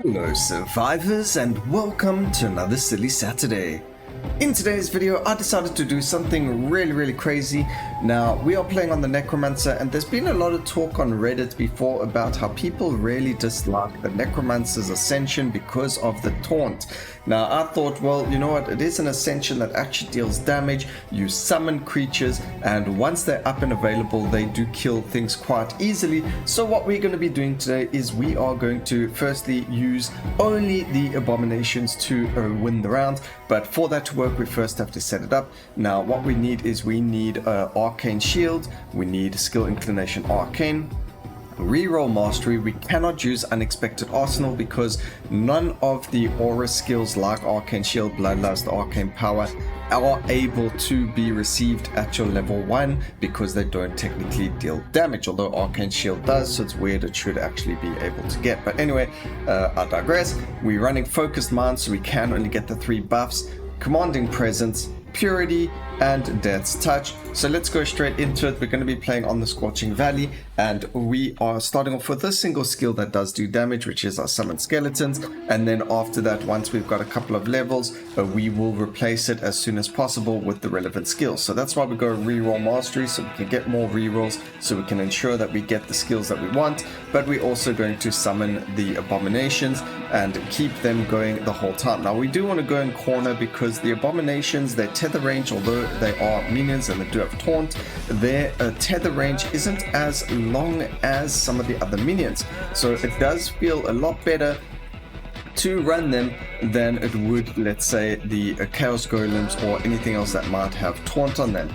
Hello survivors, and welcome to another Silly Saturday. In today's video, I decided to do something really crazy. Now, we are playing on the Necromancer, and there's been a lot of talk on Reddit before about how people really dislike the Necromancer's Ascension because of the taunt. Now, I thought, well, you know what, it is an Ascension that actually deals damage. You summon creatures, and once they're up and available, they do kill things quite easily. So what we're going to be doing today is we are going to firstly use only the abominations to win the round, but for that to work, we first have to set it up. Now, what we need is we need Arcane Shield, we need Skill Inclination Arcane, Reroll Mastery. We cannot use Unexpected Arsenal because none of the aura skills like Arcane Shield, Bloodlust, Arcane Power are able to be received at your level 1 because they don't technically deal damage, although Arcane Shield does, so it's weird it should actually be able to get. But anyway, I digress. We're running Focused Mind, so we can only get the 3 buffs: Commanding Presence, Purity, and Death's Touch. So let's go straight into it. We're going to be playing on the Scorching Valley, and we are starting off with a single skill that does do damage, which is our Summon Skeletons. And then after that, once we've got a couple of levels, we will replace it as soon as possible with the relevant skills. So that's why we go Reroll Mastery, so we can get more rerolls, so we can ensure that we get the skills that we want. But we're also going to summon the abominations and keep them going the whole time. Now, we do want to go in corner because the abominations, their tether range, although they are minions and they do have taunt, their tether range isn't as long as some of the other minions. So it does feel a lot better to run them than it would, let's say, the Chaos Golems or anything else that might have taunt on them.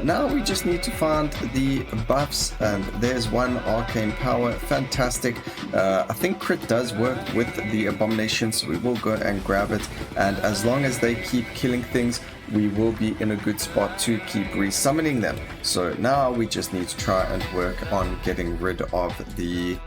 Now we just need to find the buffs, and there's one: Arcane Power, fantastic. I think crit does work with the abominations, so we will go and grab it, and as long as they keep killing things, we will be in a good spot to keep resummoning them. So now we just need to try and work on getting rid of the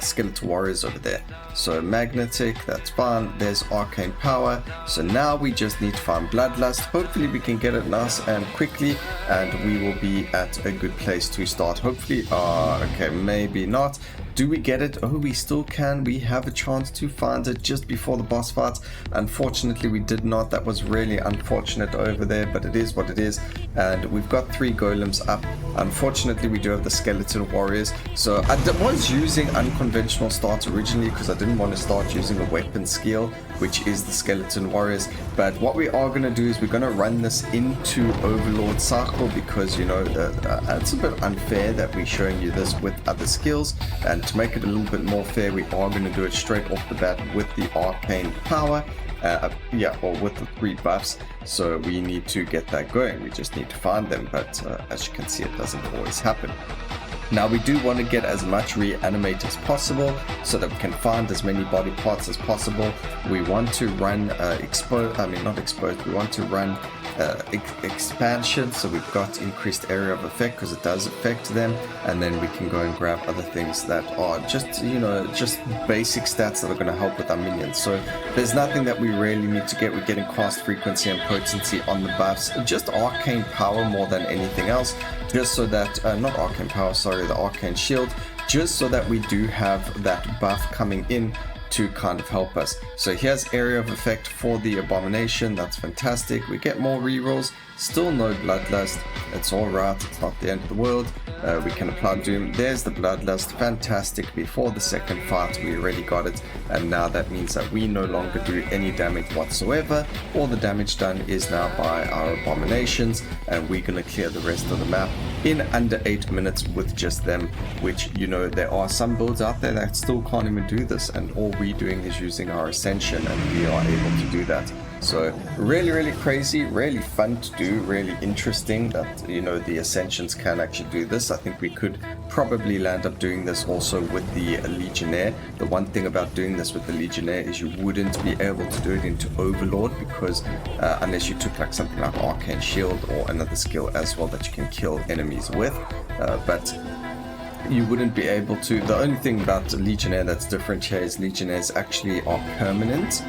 skeletal warriors over there. So magnetic, that's fine. There's Arcane Power. So now we just need to find Bloodlust. Hopefully we can get it nice and quickly, and we will be at a good place to start. Hopefully, okay, maybe not. Do we get it? Oh, we still can. We have a chance to find it just before the boss fight. Unfortunately, we did not. That was really unfortunate over there, but it is what it is. And we've got 3 golems up. Unfortunately, we do have the skeleton warriors. So I was using unconventional starts originally because I didn't want to start using a weapon skill, which is the skeleton warriors. But what we are going to do is we're going to run this into Overlord cycle because, you know, it's a bit unfair that we're showing you this with other skills. And to make it a little bit more fair, we are going to do it straight off the bat with the Arcane Power. Or with the 3 buffs. So we need to get that going. We just need to find them, but as you can see, it doesn't always happen. Now, we do want to get as much reanimate as possible so that we can find as many body parts as possible. We want to run we want to run expansion, so we've got increased area of effect because it does affect them, and then we can go and grab other things that are just, you know, just basic stats that are going to help with our minions. So there's nothing that we really need to get. We're getting cast frequency and potency on the buffs, just Arcane Power more than anything else, just so that not Arcane Power, sorry, the Arcane Shield, just so that we do have that buff coming in to kind of help us. So here's area of effect for the abomination. That's fantastic. We get more rerolls. Still no Bloodlust. It's alright. It's not the end of the world. We can apply Doom. There's the Bloodlust. Fantastic. Before the second fight, we already got it. And now that means that we no longer do any damage whatsoever. All the damage done is now by our abominations. And we're going to clear the rest of the map in under 8 minutes with just them. Which, you know, there are some builds out there that still can't even do this. And all we're doing is using our Ascension, and we are able to do that. So really crazy, really fun to do, really interesting that, you know, the Ascensions can actually do this. I think we could probably land up doing this also with the Legionnaire. The one thing about doing this with the Legionnaire is you wouldn't be able to do it into Overlord because unless you took like something like Arcane Shield or another skill as well that you can kill enemies with, but you wouldn't be able to. The only thing about Legionnaire that's different here is Legionnaires actually are permanent,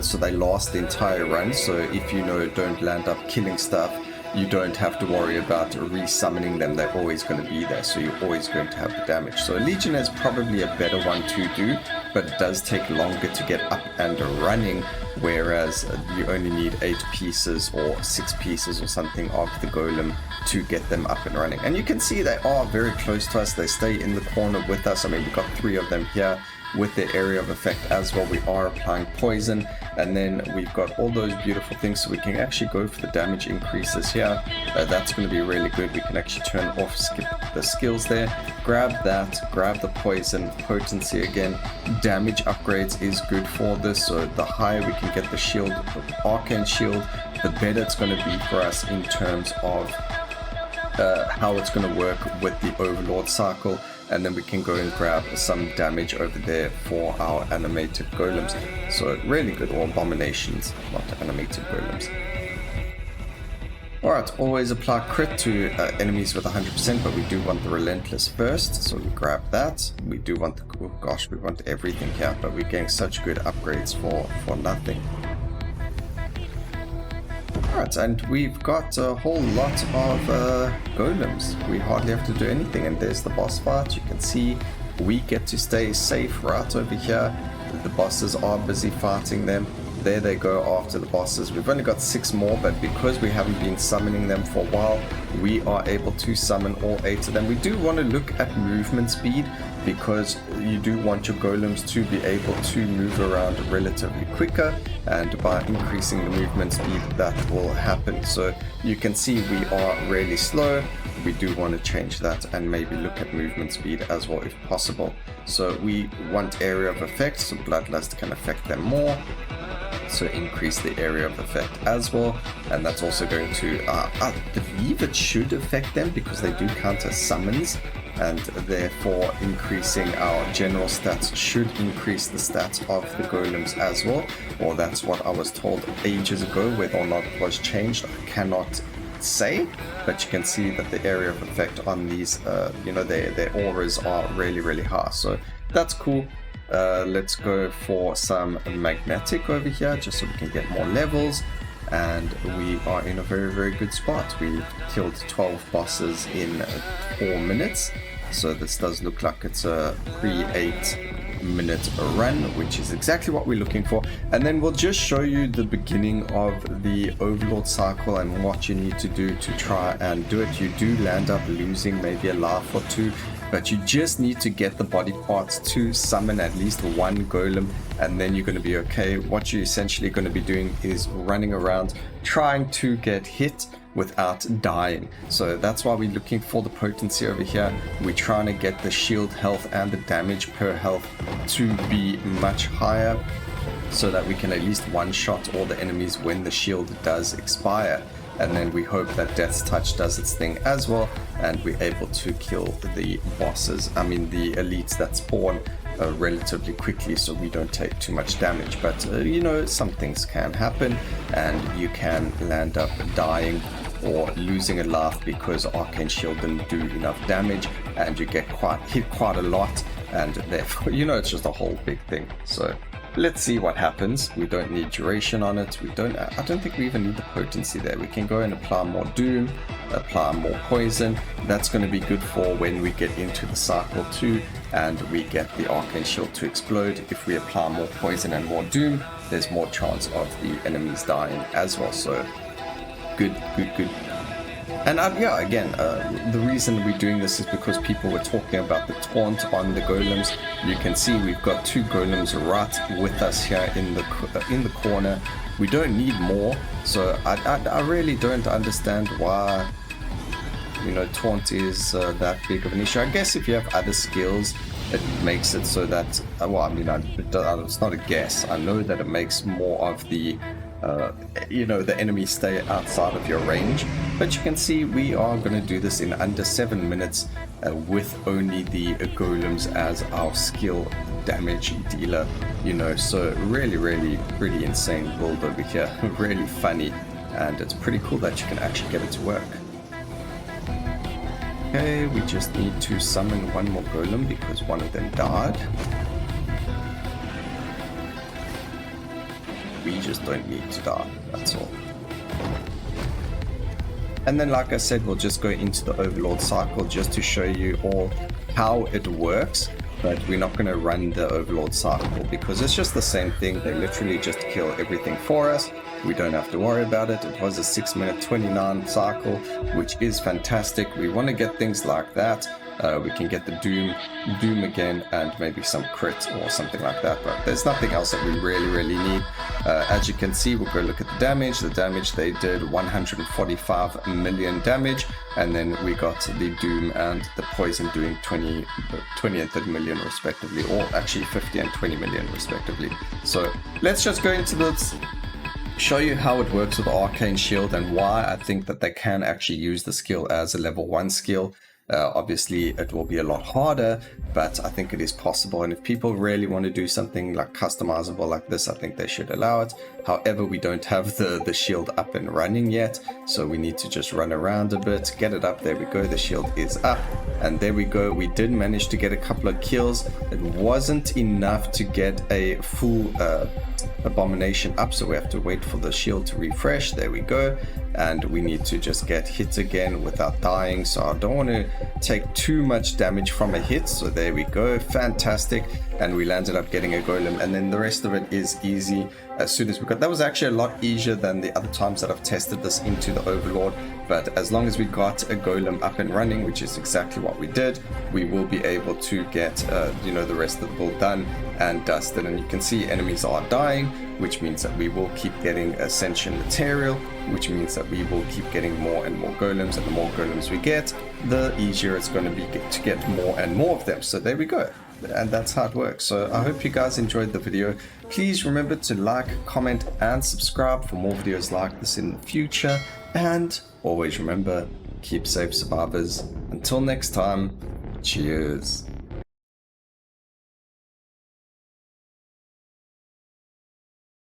so they last the entire run. So if, you know, don't land up killing stuff, you don't have to worry about resummoning them. They're always going to be there, so you're always going to have the damage. So a Legion is probably a better one to do, but it does take longer to get up and running, whereas you only need 8 pieces or 6 pieces or something of the golem to get them up and running. And you can see they are very close to us. They stay in the corner with us. I mean, we've got 3 of them here with the area of effect as well. We are applying poison, and then we've got all those beautiful things, so we can actually go for the damage increases here. That's going to be really good. We can actually turn off, skip the skills there, grab that, grab the poison, potency again. Damage upgrades is good for this, so the higher we can get the shield, the arcane shield, the better it's going to be for us in terms of how it's going to work with the overlord cycle. And then we can go and grab some damage over there for our animated golems. So really good, or abominations, not animated golems. Alright, always apply crit to enemies with 100%, but we do want the relentless first, so we grab that. We do want the, oh gosh, we want everything here, but we're getting such good upgrades for nothing. Alright, and we've got a whole lot of golems. We hardly have to do anything, and there's the boss fight. You can see we get to stay safe right over here. The bosses are busy fighting them. There they go after the bosses. We've only got 6 more, but because we haven't been summoning them for a while, we are able to summon all 8 of them. We do want to look at movement speed, because you do want your golems to be able to move around relatively quicker, and by increasing the movement speed that will happen. So you can see we are really slow. We do want to change that and maybe look at movement speed as well if possible. So we want area of effect, so Bloodlust can affect them more, so increase the area of effect as well. And that's also going to, I believe it should affect them because they do counter summons, and therefore increasing our general stats should increase the stats of the golems as well. Or that's what I was told ages ago. Whether or not it was changed, I cannot say, but you can see that the area of effect on these, you know, their auras are really high, so that's cool. Let's go for some magnetic over here just so we can get more levels, and we are in a very good spot. We killed 12 bosses in 4 minutes, so this does look like it's a pre-8-minute run, which is exactly what we're looking for. And then we'll just show you the beginning of the overlord cycle and what you need to do to try and do it. You do land up losing maybe a life or 2, but you just need to get the body parts to summon at least 1 golem, and then you're going to be okay. What you're essentially going to be doing is running around trying to get hit without dying. So that's why we're looking for the potency over here. We're trying to get the shield health and the damage per health to be much higher, so that we can at least one-shot all the enemies when the shield does expire. And then we hope that Death's Touch does its thing as well, and we're able to kill the bosses, I mean the elites that spawn relatively quickly, so we don't take too much damage. But you know, some things can happen, and you can land up dying or losing a life because Arcane Shield didn't do enough damage, and you get hit quite a lot, and therefore, you know, it's just a whole big thing. So let's see what happens. We don't need duration on it. I don't think we even need the potency there. We can go and apply more doom, apply more poison. That's going to be good for when we get into the cycle 2 and we get the Arcane Shield to explode. If we apply more poison and more doom, there's more chance of the enemies dying as well. So good. And yeah, again, the reason we're doing this is because people were talking about the taunt on the golems. You can see we've got 2 golems right with us here in the corner. We don't need more, so I really don't understand why, you know, taunt is that big of an issue. I guess if you have other skills, it makes it so that, well, I mean, it's not a guess. I know that it makes more of the you know, the enemies stay outside of your range. But you can see we are going to do this in under 7 minutes with only the golems as our skill damage dealer, you know. So really pretty insane build over here. Really funny, and it's pretty cool that you can actually get it to work. Okay, we just need to summon 1 more golem because 1 of them died. We just don't need to die, that's all. And then, like I said, we'll just go into the Overlord cycle just to show you all how it works. But we're not going to run the Overlord cycle because it's just the same thing. They literally just kill everything for us. We don't have to worry about it. It was a 6-minute 29 cycle, which is fantastic. We want to get things like that. We can get the Doom again, and maybe some crit or something like that, but there's nothing else that we really need. As you can see, we'll go look at the damage. The damage, they did 145 million damage, and then we got the Doom and the Poison doing 20 and 30 million respectively, or actually 50 and 20 million respectively. So let's just go into this, show you how it works with the Arcane Shield and why I think that they can actually use the skill as a level 1 skill. Obviously it will be a lot harder, but I think it is possible, and if people really want to do something like customizable like this, I think they should allow it. However, we don't have the shield up and running yet, so we need to just run around a bit, get it up. There we go, the shield is up, and there we go. We did manage to get a couple of kills. It wasn't enough to get a full abomination up, so we have to wait for the shield to refresh. There we go, and we need to just get hit again without dying, so I don't want to take too much damage from a hit. So there we go, fantastic, and we landed up getting a golem, and then the rest of it is easy. As soon as we got, that was actually a lot easier than the other times that I've tested this into the Overlord, but as long as we got a golem up and running, which is exactly what we did, we will be able to get the rest of the build done and dusted. And you can see enemies are dying, which means that we will keep getting Ascension material, which means that we will keep getting more and more golems, and the more golems we get, the easier it's going to be to get more and more of them. So there we go, and that's how it works. So I hope you guys enjoyed the video. Please remember to like, comment and subscribe for more videos like this in the future, and always remember, keep safe survivors. Until next time, cheers.